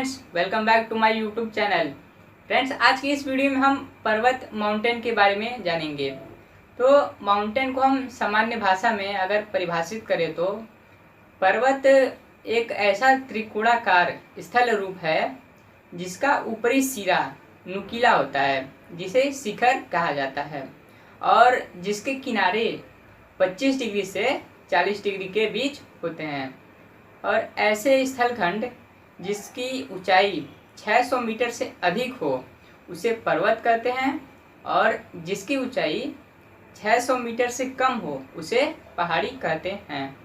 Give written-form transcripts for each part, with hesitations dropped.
Friends, welcome back to my YouTube channel. Friends, आज की इस वीडियो में हम पर्वत माउंटेन के बारे में जानेंगे। तो माउंटेन को हम सामान्य भाषा में अगर परिभाषित करें तो पर्वत एक ऐसा त्रिकोणाकार स्थल रूप है जिसका ऊपरी सिरा नुकीला होता है, जिसे शिखर कहा जाता है, और जिसके किनारे 25 डिग्री से 40 डिग्री के बीच होते हैं। और ऐसे स्थलखंड जिसकी ऊंचाई 600 मीटर से अधिक हो उसे पर्वत कहते हैं, और जिसकी ऊंचाई 600 मीटर से कम हो उसे पहाड़ी कहते हैं।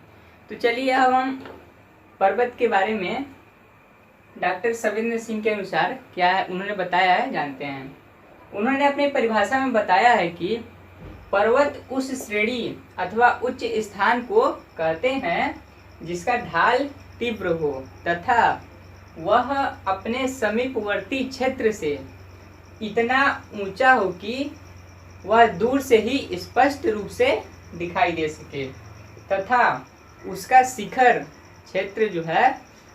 तो चलिए अब हम पर्वत के बारे में डॉक्टर सविंद्र सिंह के अनुसार क्या है उन्होंने बताया है जानते हैं। उन्होंने अपनी परिभाषा में बताया है कि पर्वत उस श्रेणी अथवा उच्च स्थान को कहते हैं जिसका ढाल तीव्र हो तथा वह अपने समीपवर्ती क्षेत्र से इतना ऊंचा हो कि वह दूर से ही स्पष्ट रूप से दिखाई दे सके तथा उसका शिखर क्षेत्र जो है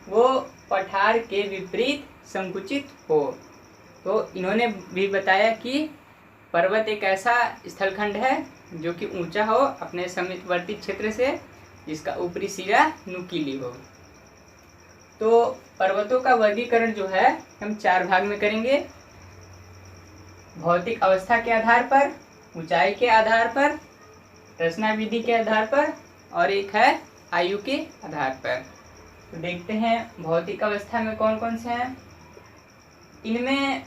वो पठार के विपरीत संकुचित हो। तो इन्होंने भी बताया कि पर्वत एक ऐसा स्थलखंड है जो कि ऊंचा हो अपने समीपवर्ती क्षेत्र से, जिसका ऊपरी सिरा नुकीली हो। तो पर्वतों का वर्गीकरण जो है हम 4 भाग में करेंगे: भौतिक अवस्था के आधार पर, ऊंचाई के आधार पर, रचना विधि के आधार पर, और एक है आयु के आधार पर। तो देखते हैं भौतिक अवस्था में कौन कौन से हैं। इनमें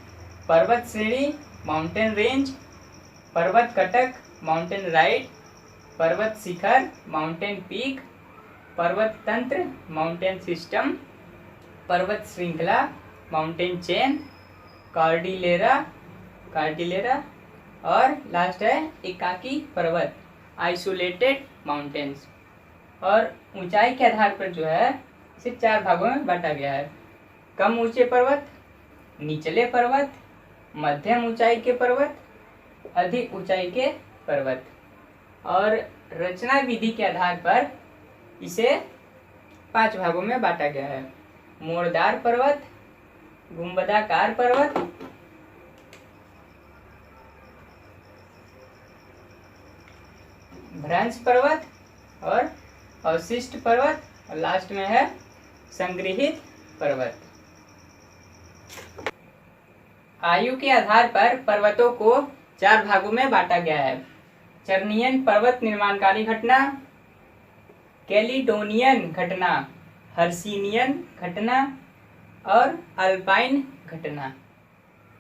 पर्वत श्रेणी माउंटेन रेंज, पर्वत कटक माउंटेन राइड, पर्वत शिखर माउंटेन पीक, पर्वत तंत्र माउंटेन सिस्टम, पर्वत श्रृंखला माउंटेन चेन, कार्डिलेरा, और लास्ट है एकाकी पर्वत आइसोलेटेड माउंटेन्स। और ऊंचाई के आधार पर जो है इसे 4 भागों में बांटा गया है: कम ऊंचे पर्वत, निचले पर्वत, मध्यम ऊंचाई के पर्वत, अधिक ऊंचाई के पर्वत। और रचना विधि के आधार पर इसे 5 भागों में बांटा गया है: मोड़दार पर्वत, गुंबदाकार पर्वत, भ्रंश पर्वत और अवशिष्ट पर्वत, और लास्ट में है संग्रहित पर्वत। आयु के आधार पर पर्वतों को 4 भागों में बांटा गया है: चर्नियन पर्वत निर्माणकारी घटना, कैलिडोनियन घटना, हर्सिनियन घटना और अल्पाइन घटना।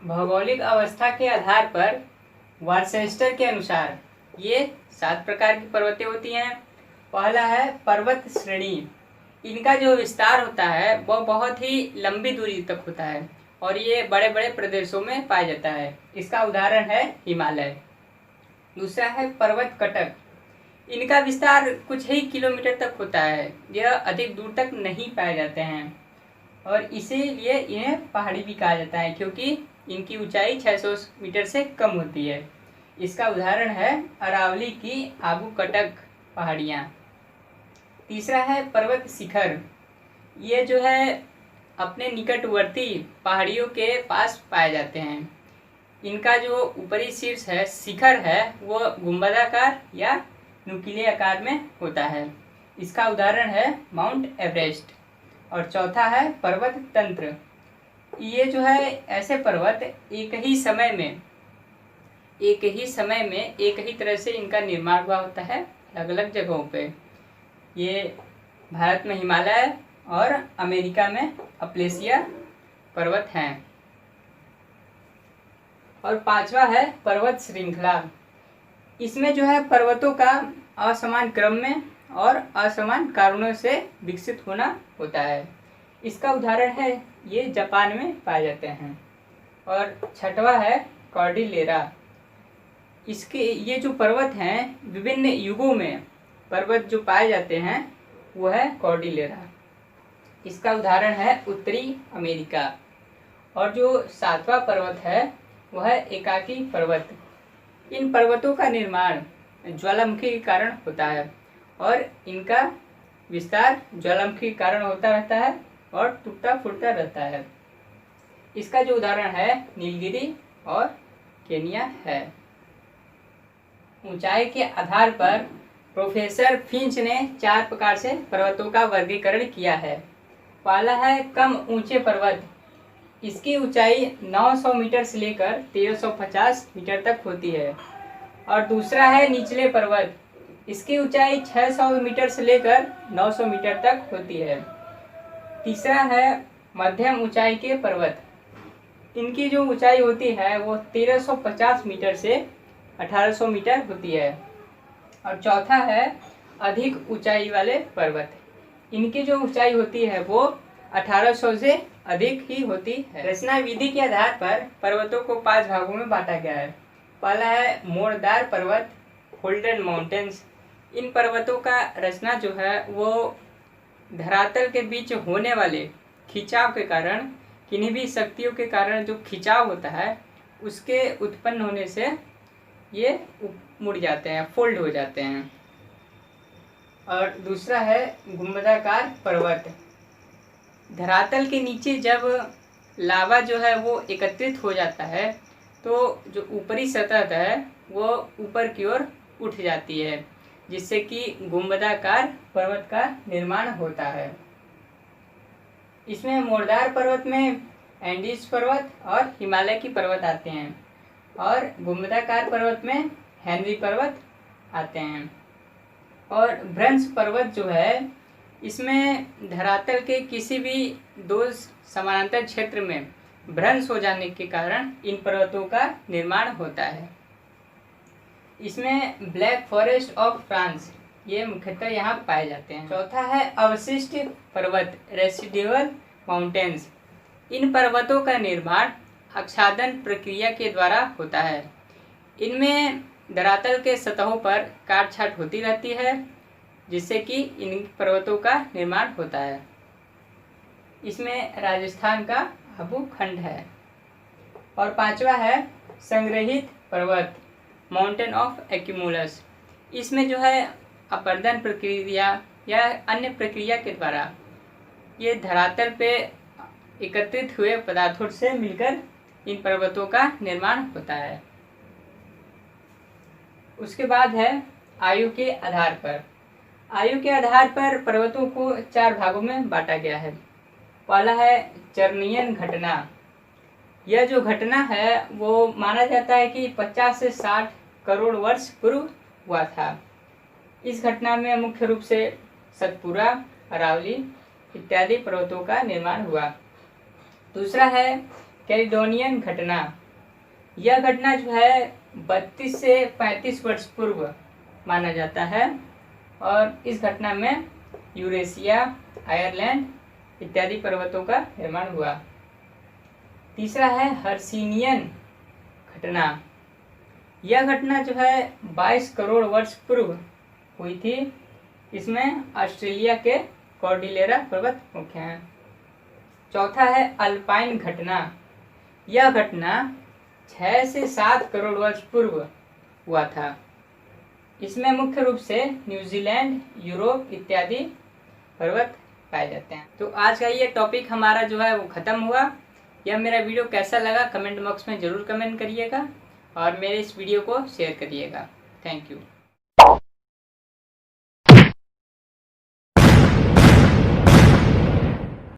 भौगोलिक अवस्था के आधार पर वर्सेस्टर के अनुसार ये 7 प्रकार की पर्वतें होती हैं। पहला है पर्वत श्रेणी। इनका जो विस्तार होता है वह बहुत ही लंबी दूरी तक होता है और ये बड़े बड़े प्रदेशों में पाया जाता है। इसका उदाहरण है हिमालय। दूसरा है पर्वत कटक। इनका विस्तार कुछ ही किलोमीटर तक होता है, यह अधिक दूर तक नहीं पाए जाते हैं और इसीलिए इन्हें पहाड़ी भी कहा जाता है क्योंकि इनकी ऊंचाई 600 मीटर से कम होती है। इसका उदाहरण है अरावली की आबू कटक पहाड़ियाँ। तीसरा है पर्वत शिखर। ये जो है अपने निकटवर्ती पहाड़ियों के पास पाए जाते हैं। इनका जो ऊपरी शीर्ष है शिखर है वो गुंबदाकार या नुकीले आकार में होता है। इसका उदाहरण है माउंट एवरेस्ट। और चौथा है पर्वत तंत्र। ये जो है ऐसे पर्वत एक ही समय में एक ही तरह से इनका निर्माण हुआ होता है अलग अलग जगहों पे। ये भारत में हिमालय और अमेरिका में अपलेशिया पर्वत हैं। और 5वां है पर्वत श्रृंखला। इसमें जो है पर्वतों का असमान क्रम में और असमान कारणों से विकसित होना होता है। इसका उदाहरण है ये जापान में पाए जाते हैं। और 6वां है कॉर्डिलेरा। इसके ये जो पर्वत हैं विभिन्न युगों में पर्वत जो पाए जाते हैं वो है कॉर्डिलेरा। इसका उदाहरण है उत्तरी अमेरिका। और जो 7वां पर्वत है वह है एकाकी पर्वत। इन पर्वतों का निर्माण ज्वालामुखी के कारण होता है और इनका विस्तार ज्वालामुखी के कारण होता रहता है और टूटता फूटता रहता है। इसका जो उदाहरण है नीलगिरी और केनिया है। ऊंचाई के आधार पर प्रोफेसर फिंच ने 4 प्रकार से पर्वतों का वर्गीकरण किया है। पहला है कम ऊंचे पर्वत, इसकी ऊंचाई 900 मीटर से लेकर 1350 मीटर तक होती है। और दूसरा है निचले पर्वत, इसकी ऊंचाई 600 मीटर से लेकर 900 मीटर तक होती है। तीसरा है मध्यम ऊंचाई के पर्वत, इनकी जो ऊंचाई होती है वो 1350 मीटर से 1800 मीटर होती है। और चौथा है अधिक ऊंचाई वाले पर्वत, इनकी जो ऊंचाई होती है वो 1800 से अधिक ही होती है। रचना विधि के आधार पर पर्वतों को 5 भागों में बांटा गया है। पहला है मोड़दार पर्वत, फोल्डेड माउंटेन्स। इन पर्वतों का रचना जो है वो धरातल के बीच होने वाले खिंचाव के कारण, किन्हीं भी शक्तियों के कारण जो खिंचाव होता है उसके उत्पन्न होने से ये मुड़ जाते हैं, फोल्ड हो जाते हैं। और दूसरा है गुंबदाकार पर्वत। धरातल के नीचे जब लावा जो है वो एकत्रित हो जाता है तो जो ऊपरी सतह है वो ऊपर की ओर उठ जाती है, जिससे कि गुंबदाकार पर्वत का निर्माण होता है। इसमें मोड़दार पर्वत में एंडीज पर्वत और हिमालय की पर्वत आते हैं, और गुंबदाकार पर्वत में हेनरी पर्वत आते हैं। और भ्रंश पर्वत जो है इसमें धरातल के किसी भी 2 समानांतर क्षेत्र में भ्रंश हो जाने के कारण इन पर्वतों का निर्माण होता है। इसमें ब्लैक फॉरेस्ट ऑफ फ्रांस ये मुख्यतः यहाँ पाए जाते हैं। चौथा है अवशिष्ट पर्वत, रेसिडुअल माउंटेन्स। इन पर्वतों का निर्माण आच्छादन प्रक्रिया के द्वारा होता है। इनमें धरातल के सतहों पर काट छाट होती रहती है, जिससे कि इन पर्वतों का निर्माण होता है। इसमें राजस्थान का आबू खंड है। और पांचवा है संग्रहित पर्वत, माउंटेन ऑफ एक्यूमुलस। इसमें जो है अपरदन प्रक्रिया या अन्य प्रक्रिया के द्वारा ये धरातल पे एकत्रित हुए पदार्थों से मिलकर इन पर्वतों का निर्माण होता है। उसके बाद है आयु के आधार पर। आयु के आधार पर पर्वतों को 4 भागों में बांटा गया है। पहला है चरणीयन घटना। यह जो घटना है वो माना जाता है कि 50 से 60 करोड़ वर्ष पूर्व हुआ था। इस घटना में मुख्य रूप से सतपुरा, अरावली इत्यादि पर्वतों का निर्माण हुआ। दूसरा है कैलिडोनियन घटना। यह घटना जो है 32 से 35 वर्ष पूर्व माना जाता है, और इस घटना में यूरेशिया, आयरलैंड इत्यादि पर्वतों का निर्माण हुआ। तीसरा है हर्सिनियन घटना। यह घटना जो है 22 करोड़ वर्ष पूर्व हुई थी। इसमें ऑस्ट्रेलिया के कॉर्डिलेरा पर्वत मुख्य हैं। चौथा है अल्पाइन घटना। यह घटना 6 से 7 करोड़ वर्ष पूर्व हुआ था। इसमें मुख्य रूप से न्यूजीलैंड, यूरोप इत्यादि पर्वत पाए जाते हैं। तो आज का ये टॉपिक हमारा जो है वो ख़त्म हुआ। यह मेरा वीडियो कैसा लगा कमेंट बॉक्स में ज़रूर कमेंट करिएगा, और मेरे इस वीडियो को शेयर करिएगा। Thank you.